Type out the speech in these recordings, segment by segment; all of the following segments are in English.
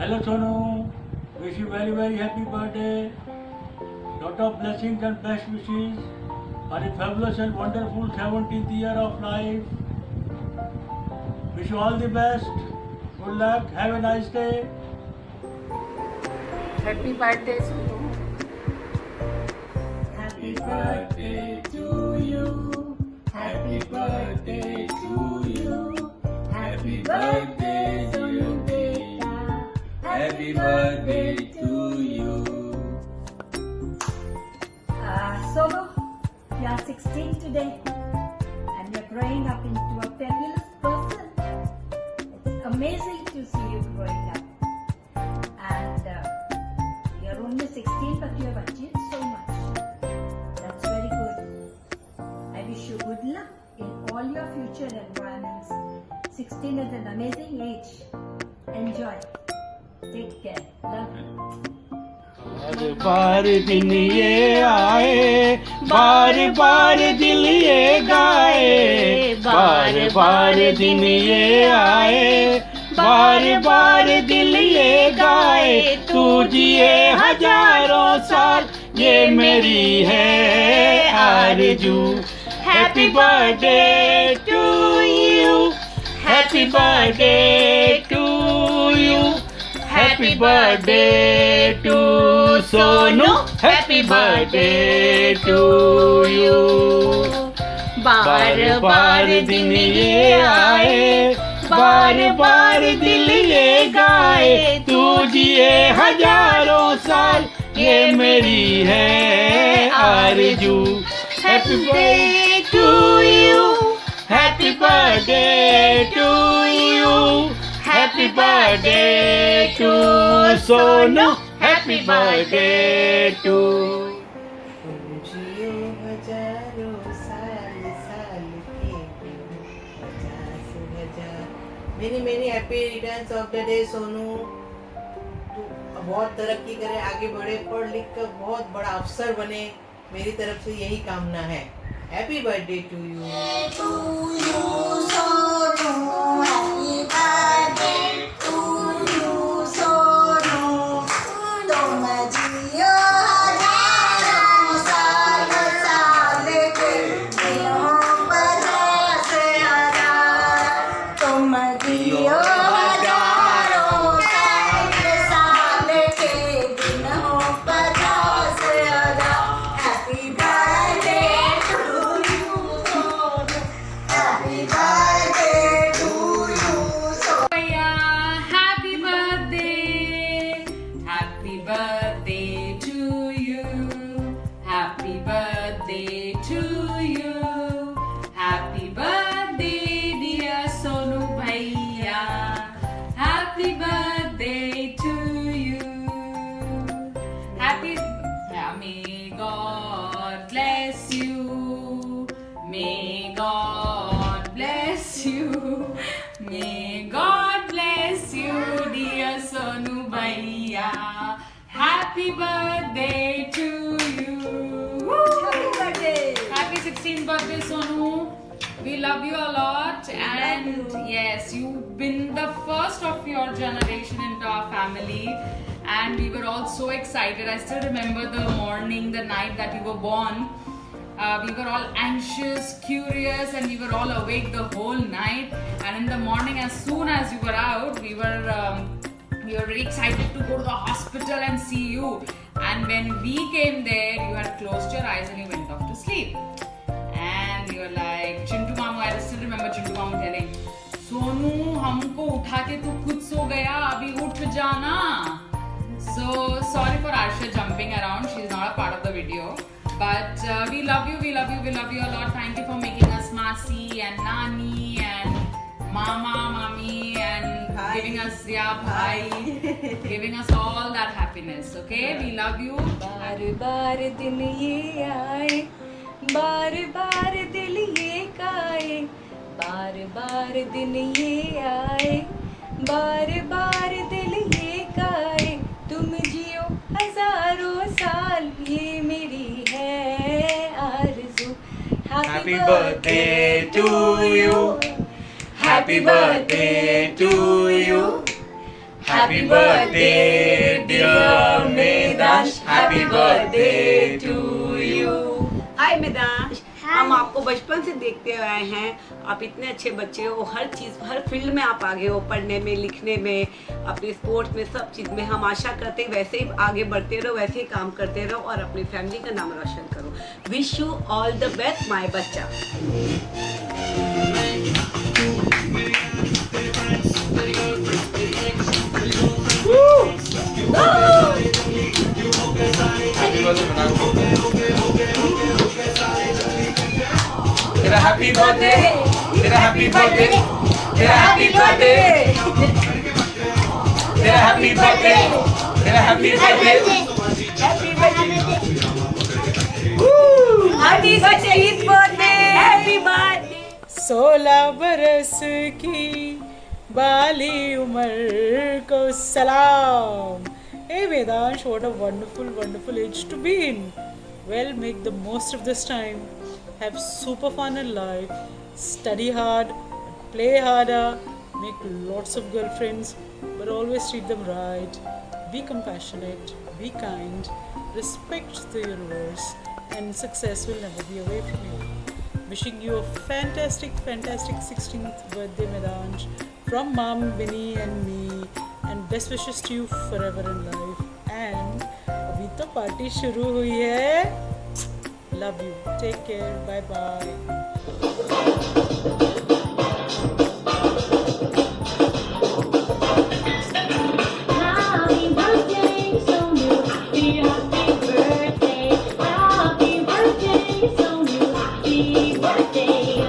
Hello Sonu, wish you very very happy birthday. Lot of blessings and best wishes for a fabulous and wonderful 17th year of life. Wish you all the best. Good luck. Have a nice day. Happy birthday, Sonu. Happy birthday to you. Happy birthday to you. Happy birthday to you, beta. Happy birthday to you. Solo, you are 16 today and you're growing up into a fabulous person. It's amazing to see you growing up. And you're only 16 but you have achieved so much. That's very good. I wish you good luck in all your future environments. 16 is an amazing age. Enjoy. Take care. Love you. बार बार दिन ये आए, बार बार दिल ये गाए, बार बार दिन ये आए, बार बार दिल ये गाए, तू जिए हजारों साल, ये मेरी है आरज़ू। Happy birthday to you, happy birthday to you, happy birthday to Sonu, happy birthday to you. बार बार दिन ये आए, बार बार दिल ये गाए, तू जिए हजारों साल, ये मेरी है आरज़ू। Happy birthday to you, happy birthday to you, happy birthday to Sonu, happy birthday to. जियो हजारों साल साल के पचास हजार। Many happy returns of the day Sonu. तू बहुत तरक्की करे, आगे बढ़े, पढ़ लिख कर बहुत बड़ा अफसर बने, मेरी तरफ से यही कामना है। Happy birthday to you. Happy birthday, happy birthday to you, happy birthday to you, happy birthday dear Sonu Bhaiya, happy birthday to you, happy, may God bless you, may God bless you, may God bless you, dear Sonu Bhaiya. Happy birthday to you. Happy birthday. Happy 16th birthday, Sonu. We love you a lot, and yes, you've been the first of your generation into our family, and we were all so excited. I still remember the morning, the night that you were born. We were all anxious, curious, and we were all awake the whole night. And in the morning, as soon as you were out, we were very excited to go to the hospital and see you. And when we came there, you had closed your eyes and you went off to sleep. And you were like, Chintu Mamu, I still remember Chintu Mamu telling, Sonu, हमको उठा के तू खुद सो गया, अभी उठ जाना. So sorry for Arsha jumping around. She's not a part of the video. But we love you, we love you, we love you a lot. Thank you for making us Masi and Nani and Mama, Mami and giving us Bhai, giving us all that happiness. Okay, we love you. बार बार दिन ये आए, बार बार दिल ये गाए, बार बार दिन ये आए, बार बार दिल ये गाए, तुम जियो हजारों साल, ये मेरी है आरज़ू। Happy birthday to you, happy birthday to you, Happy birthday, dear Medansh. Happy birthday to you. हाय मेदांश, हम आपको बचपन से देखते आए हैं। आप इतने अच्छे बच्चे हो, हर चीज़ हर फील्ड में आप आगे हो, पढ़ने में, लिखने में, अपने स्पोर्ट्स में, सब चीज़ में। हम आशा करते हैं वैसे ही आगे बढ़ते रहो, वैसे ही काम करते रहो और अपनी फैमिली का नाम रोशन करो। Wish you all the best my बच्चा। तेरा हैप्पी बर्थडे, तेरा हैप्पी बर्थडे, तेरा हैप्पी बर्थडे, तेरा हैप्पी बर्थडे, तेरा happy birthday. Happy birthday, happy birthday. 16 बरस की बाली उम्र को सलाम. Hey Vedansh, what a wonderful age to be in. Well, make the most of this time. Have super fun in life. Study hard, play harder, make lots of girlfriends, but always treat them right. Be compassionate, be kind, respect the universe, and success will never be away from you. Wishing you a fantastic 16th birthday, Medansh, from Mom, Vinny and me, and best wishes to you forever in life. And अभी तो party शुरू हुई है. Love you. Take care. Bye bye. Happy birthday, Sonu. Happy birthday. Happy birthday, Sonu. Happy birthday.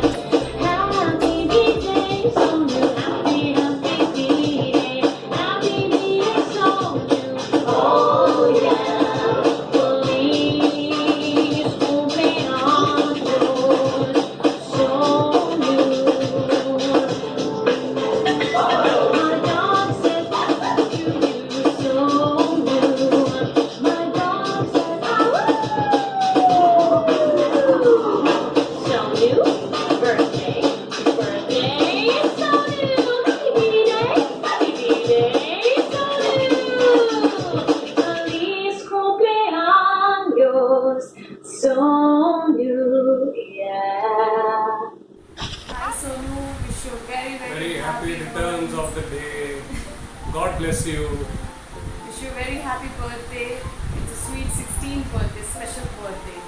Happy birthday, Sonu. Happy birthday. Happy birthday, Sonu. Oh yeah. Please open our doors, Sonu. My dog says to you, Sonu. My dog says, Sonu, birthday, Sonu. Happy birthday, Sonu. Feliz cumpleaños, Sonu. Yeah. Hi Sonu, wish you Very happy returns of the day. God bless you. Wish you a very happy birthday. It's a sweet 16th birthday, special birthday.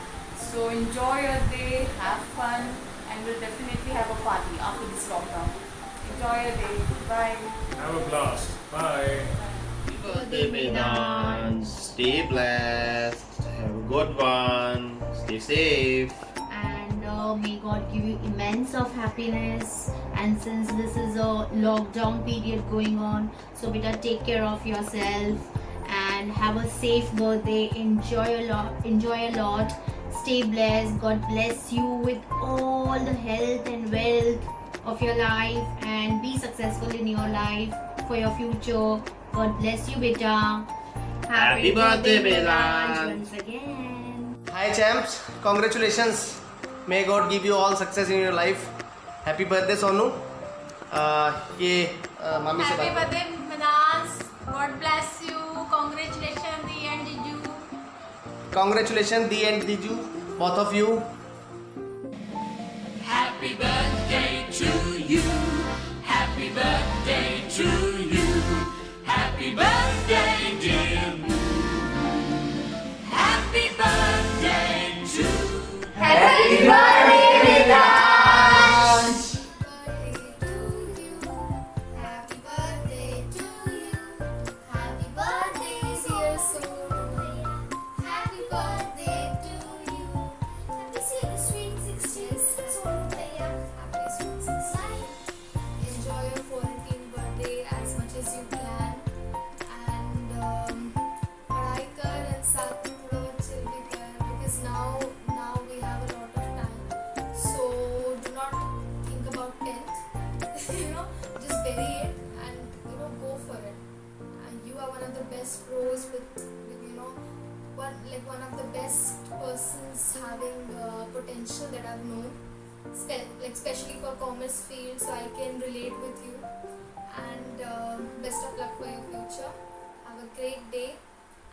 So enjoy your day, have fun, and we'll definitely have a party after this lockdown. Enjoy your day. Bye. Have a blast. Bye. Birthday, Medansh. Stay blessed. Have a good one. Stay safe. And may God give you immense of happiness. And since this is a lockdown period going on, so beta take care of yourself and have a safe birthday. Enjoy a lot. Stay blessed. God bless you with all the health and wealth of your life, and be successful in your life for your future. God bless you, beta. Happy birthday, Vedansh. once again. Hi champs, congratulations. May God give you all success in your life. Happy birthday Sonu. ये मामी से बात birthday, Medansh. God bless you. Congratulations, Dee and Jiju. Congratulations Dee and Diju, both of you. Happy birthday to you. Happy birthday to you. Happy birthday, dear Moon. Happy birthday to Happy birthday, Vedansh. Happy birthday to you. Happy birthday, dear Sonu. Happy birthday to you. Happy sweet 16th, Sonu Bhaiya. Happy sweet 16th. Enjoy your quarantine birthday as much as you can. And पढ़ाई कर and साथ में थोड़ा बहुत chill भी कर, because now we have a lot of time. So do not think about 10th. Just bury it and go for it. And you are one of the best pros with one of the best persons having potential that I've known, especially for commerce field. So I can relate with you. And best of luck for your future. a great day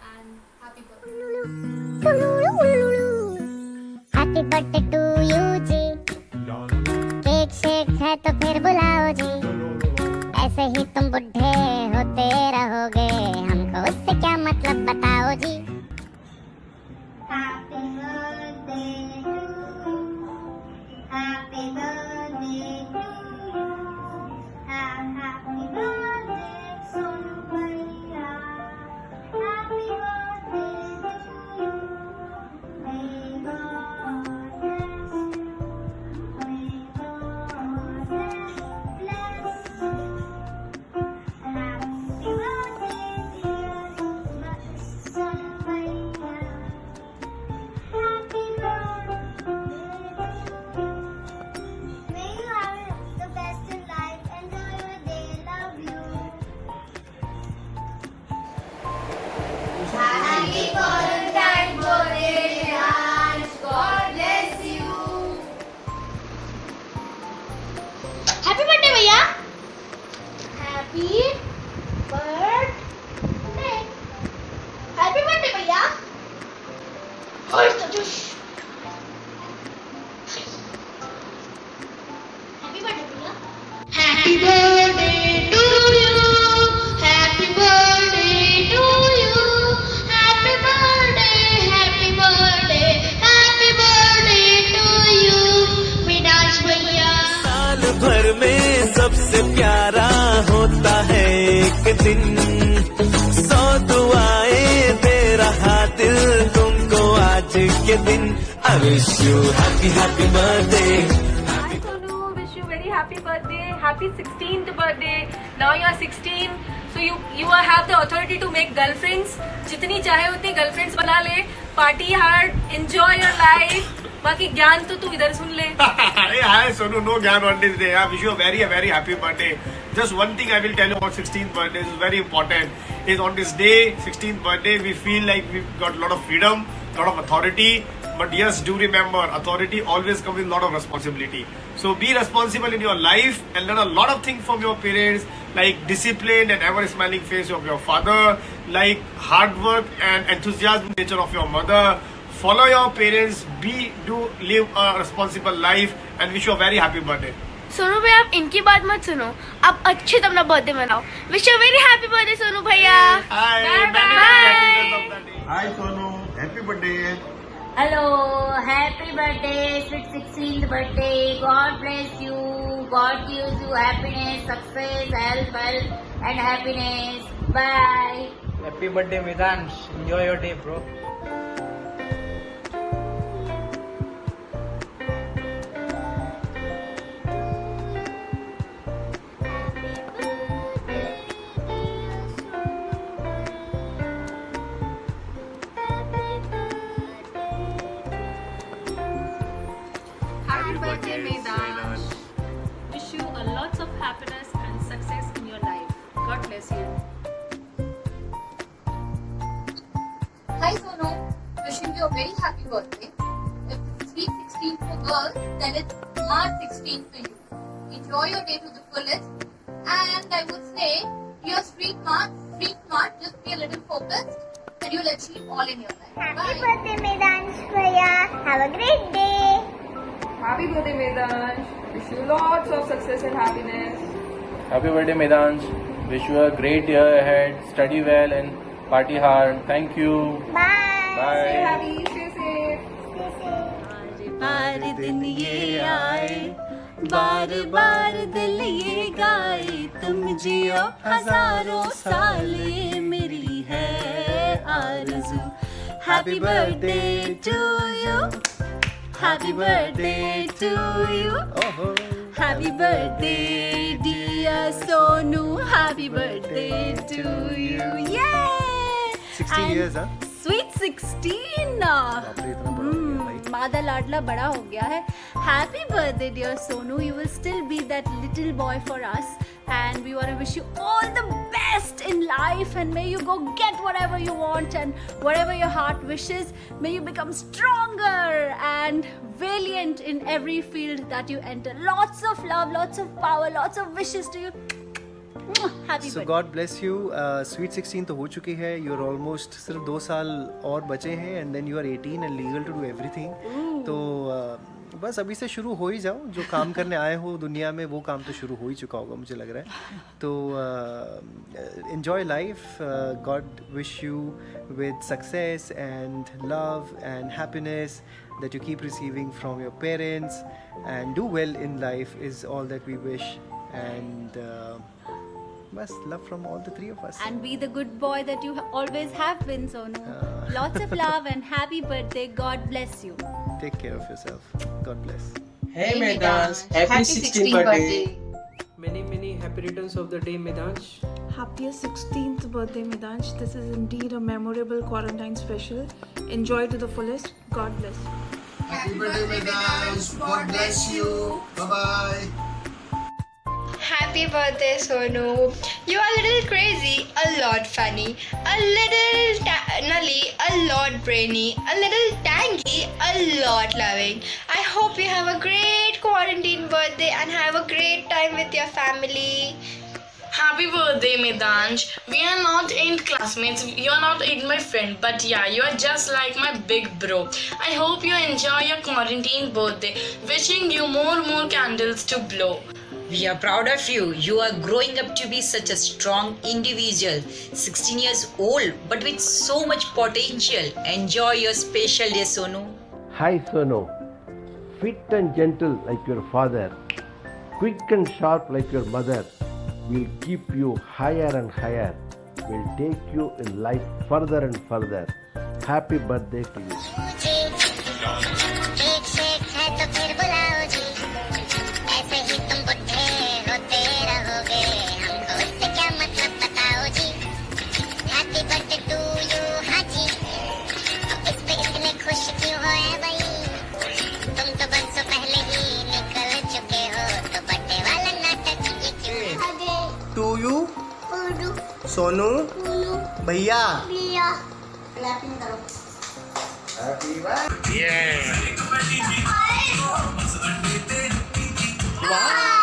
and happy birthday. Happy birthday to you ji, cake शेक है तो फिर बुलाओ जी, ऐसे ही तुम बुढ़े होते रहोगे, हमको उससे क्या मतलब बताओ जी। Happy birthday to you, happy birthday to you, happy birthday Sonu भैया, happy birthday to you, may God bless you, may God bless you, happy birthday dear Soonu Bhaiya, happy birthday to you, may you have the best in life, enjoy your day, love you. Happy Valentine's birthday, Ansh. God bless you. Happy birthday भैया, happy birthday, happy birthday भैया, और तो जुश, happy birthday भैया, happy birthday to you, happy birthday to you, happy birthday to you, Vinash भैया। साल भर में सबसे प्यारा होता है एक दिन, 100 दुआएं दे रहा दिल तुमको आज के दिन। I wish you happy birthday. Hi Sonu, wish you very happy birthday. Happy 16th birthday. Now you are 16, so you have the authority to make girlfriends. जितनी चाहे उतनी girlfriends बना ले. Party hard, enjoy your life. बाकी ज्ञान तो तू इधर सुन ले. Hey, hi Sonu, no Gyan on this day. I wish you a very happy birthday. Just one thing I will tell you about 16th birthday, this is very important. Is on this day, 16th birthday, we feel like we've got a lot of freedom, a lot of authority. But yes, do remember, authority always comes with a lot of responsibility. So be responsible in your life and learn a lot of things from your parents, like discipline and ever smiling face of your father, like hard work and enthusiasm nature of your mother. Follow your parents, live a responsible life and wish you a very happy birthday. Sonu भैया आप इनकी बात मत सुनो, आप अच्छे से अपना बर्थडे मनाओ। Wish you very happy birthday Sonu भैया। Hi Sonu, happy birthday. Hello, happy birthday, sweet 16th birthday, God bless you, God gives you happiness, success, health, wealth and happiness, bye. Happy birthday Vedansh, enjoy your day bro. Happy birthday, Medansh. Wish you a lots of happiness and success in your life. God bless you. Hi Sonu, wishing you a very happy birthday. If it's sweet 16 for girls, then it's March 16 for you. Enjoy your day to the fullest. And I would say, you're street smart, just be a little focused and you'll achieve all in your life. Happy Bye. Birthday Medansh भैया, have a great day. Happy birthday, Medansh. Wish you lots of success and happiness. Happy birthday, Medansh. Wish you a great year ahead. Study well and party hard. Thank you. Bye. Bye. Stay happy, stay safe. बार दिन ये आए, बार बार दिल ये गाए, तुम जियो हजारों साल, ये मेरी है आरज़ू। Happy birthday to you. Happy birthday to you. Happy birthday, dear Sonu. Happy birthday to you. Yay! 16 years, huh? Sweet 16. मादा लाडला बड़ा हो गया है. Happy birthday, dear Sonu. You will still be that little boy for us, and we want to wish you all the best in life. And may you go get whatever you want and whatever your heart wishes. May you become stronger and valiant in every field that you enter. Lots of love, lots of power, lots of wishes to you. Happy so birthday. God bless you. Sweet 16 तो हो चुकी है. You are almost सिर्फ 2 साल और बचे हैं and then you are 18 and legal to do everything. तो बस अभी से शुरू हो ही जाओ. जो काम करने आए हो दुनिया में वो काम तो शुरू हो ही चुका होगा मुझे लग रहा है. तो enjoy life. God wish you with success and love and happiness that you keep receiving from your parents, and do well in life is all that we wish. And bas love from all the 3 of us. And be the good boy that you always have been, Sonu. Lots of love and happy birthday. God bless you. Take care of yourself. God bless. Hey Medansh, happy 16th birthday. Many happy returns of the day, Medansh. Happiest 16th birthday, Medansh. This is indeed a memorable quarantine special. Enjoy to the fullest. God bless. Happy birthday, Medansh. God bless you. Bye-bye. Happy birthday, Sonu. You are a little crazy, a lot funny, a little nully, a lot brainy, a little tangy, a lot loving. I hope you have a great quarantine birthday and have a great time with your family. Happy birthday, Medansh. We are not in classmates, you are not in my friend, but yeah, you are just like my big bro. I hope you enjoy your quarantine birthday. Wishing you more candles to blow. We are proud of you. You are growing up to be such a strong individual. 16 years old, but with so much potential. Enjoy your special day, Sonu. Hi Sonu, fit and gentle like your father, quick and sharp like your mother. We'll keep you higher and higher. We'll take you in life further and further. Happy birthday to you. एक shake है तो फिर बुलाओ जी. ऐसे ही तुम बुढ़े होते रहोगे. हमको इससे क्या मतलब बताओ जी. Happy birthday to you. हाँ जी, इस पे इतने खुश क्यों हो भाई. तुम तो बरसों पहले ही निकल चुके हो, तो बर्थडे वाला नाटक ये क्यों. To you, सोनू भैया. क्लैपिंग करो. Happy birthday. Yeah. Wow.